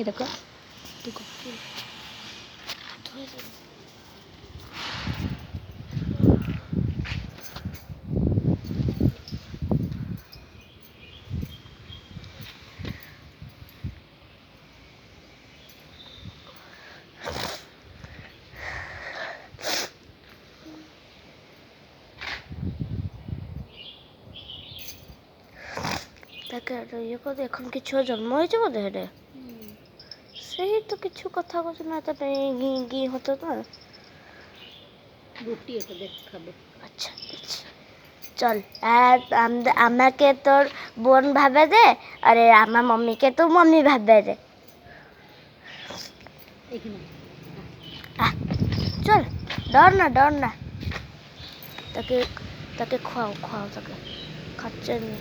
এই দেখো দেখো তাকে ইয়ে করে এখন কিছু জন্ম হয়েছে বোধ হয় সেই তো কিছু কথা বলছে না, তো ঘি ঘি হতো না রুটি এটা দেখ খাবে। আচ্ছা আচ্ছা চল, আর আমাকে তোর বোন ভাবে দে, আরে আমার মম্মিকে তো মম্মি ভাবে দে। এখানে চল, ডর না তাকে তাকে খাওয়াও তাকে খাচ্ছে না।